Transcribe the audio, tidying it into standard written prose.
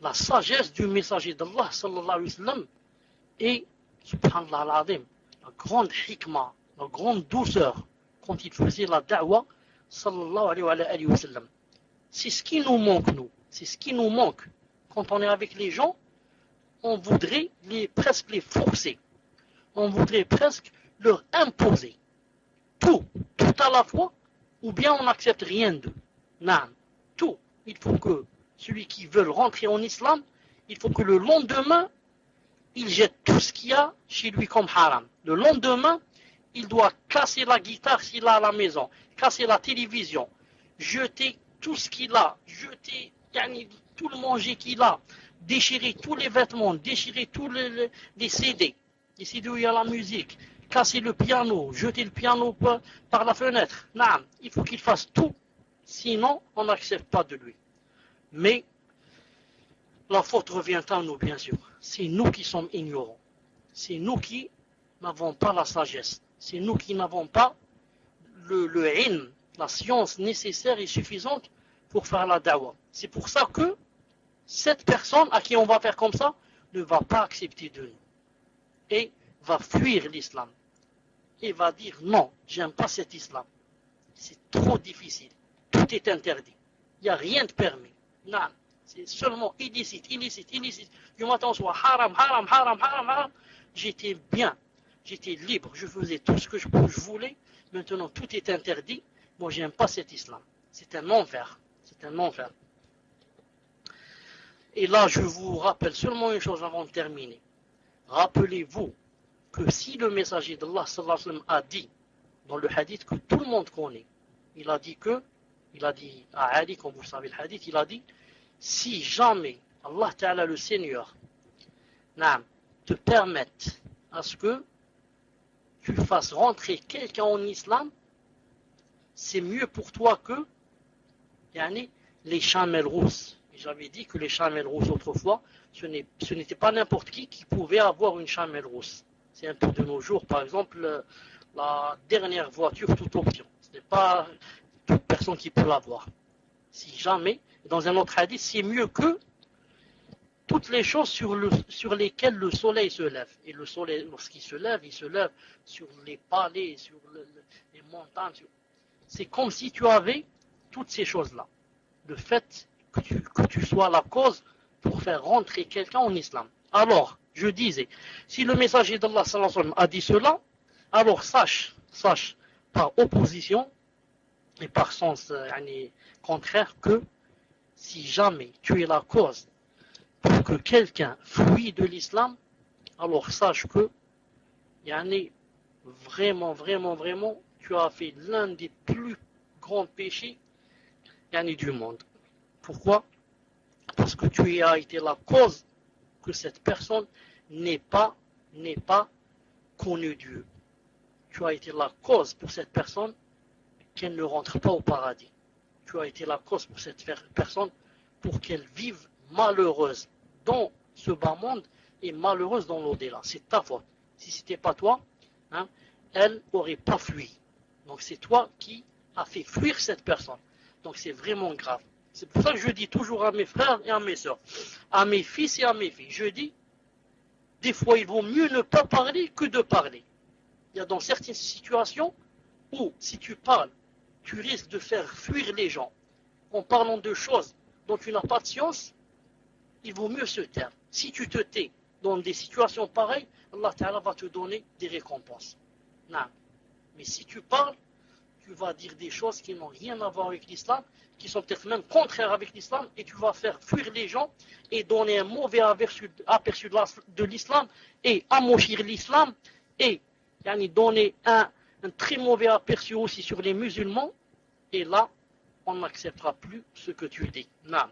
la sagesse du messager d'Allah sallallahu alayhi wa sallam et, subhanallah al-azim, la grande hikmah, la grande douceur quand il faisait la da'wah sallallahu alayhi wa sallam. C'est ce qui nous manque, nous. C'est ce qui nous manque. Quand on est avec les gens, on voudrait presque les forcer. On voudrait presque leur imposer tout à la fois, ou bien on n'accepte rien d'eux. Non, tout. Il faut que celui qui veut rentrer en islam, il faut que le lendemain, il jette tout ce qu'il y a chez lui comme haram. Le lendemain, il doit casser la guitare s'il a à la maison, casser la télévision, jeter tout ce qu'il a, jeter tout le manger qu'il a, déchirer tous les vêtements, déchirer tous les CD, les CD où il y a la musique, casser le piano, jeter le piano par la fenêtre. Non, il faut qu'il fasse tout, sinon on n'accepte pas de lui. Mais la faute revient à nous, bien sûr. C'est nous qui sommes ignorants. C'est nous qui n'avons pas la sagesse. C'est nous qui n'avons pas le ilm, la science nécessaire et suffisante pour faire la da'wah. C'est pour ça que cette personne à qui on va faire comme ça ne va pas accepter de nous et va fuir l'islam et va dire non, j'aime pas cet islam, c'est trop difficile, tout est interdit, il n'y a rien de permis, non, c'est seulement illicite, du matin au soir, haram, j'étais bien, j'étais libre, je faisais tout ce que je voulais, maintenant tout est interdit, moi j'aime pas cet islam, c'est un enfer. Et là, je vous rappelle seulement une chose avant de terminer. Rappelez-vous que si le messager d'Allah sallallahu alayhi wa sallam a dit, dans le hadith que tout le monde connaît, il a dit à Ali, comme vous savez le hadith, il a dit, si jamais Allah Ta'ala le Seigneur te permette à ce que tu fasses rentrer quelqu'un en islam, c'est mieux pour toi que les chamelles rousses. J'avais dit que les chamelles rousses autrefois, ce n'était pas n'importe qui pouvait avoir une chamelle rousse. C'est un peu de nos jours, par exemple, la dernière voiture toute option. Ce n'est pas toute personne qui peut l'avoir. Si jamais, dans un autre hadith, c'est mieux que toutes les choses sur lesquelles le soleil se lève. Et le soleil, lorsqu'il se lève, il se lève sur les palais, sur les montagnes. C'est comme si tu avais toutes ces choses-là. Le fait que tu sois la cause pour faire rentrer quelqu'un en islam. Alors, je disais, si le messager d'Allah sallallahu alayhi wa sallam a dit cela, alors sache par opposition et par sens contraire que si jamais tu es la cause pour que quelqu'un fuit de l'islam, alors sache que vraiment, tu as fait l'un des plus grands péchés du monde. Pourquoi? Parce que tu as été la cause que cette personne n'est pas connue Dieu. Tu as été la cause pour cette personne qu'elle ne rentre pas au paradis. Tu as été la cause pour cette personne pour qu'elle vive malheureuse dans ce bas monde et malheureuse dans l'au-delà. C'est ta faute. Si ce n'était pas toi, elle n'aurait pas fui. Donc c'est toi qui as fait fuir cette personne. Donc c'est vraiment grave. C'est pour ça que je dis toujours à mes frères et à mes soeurs, à mes fils et à mes filles, je dis, des fois il vaut mieux ne pas parler que de parler. Il y a dans certaines situations où si tu parles, tu risques de faire fuir les gens. En parlant de choses dont tu n'as pas de science, il vaut mieux se taire. Si tu te tais dans des situations pareilles, Allah Ta'ala va te donner des récompenses. Non. Mais si tu parles, tu vas dire des choses qui n'ont rien à voir avec l'islam, qui sont peut-être même contraires avec l'islam, et tu vas faire fuir les gens et donner un mauvais aperçu de l'islam et amochir l'islam et donner un très mauvais aperçu aussi sur les musulmans, et là, on n'acceptera plus ce que tu dis. Non.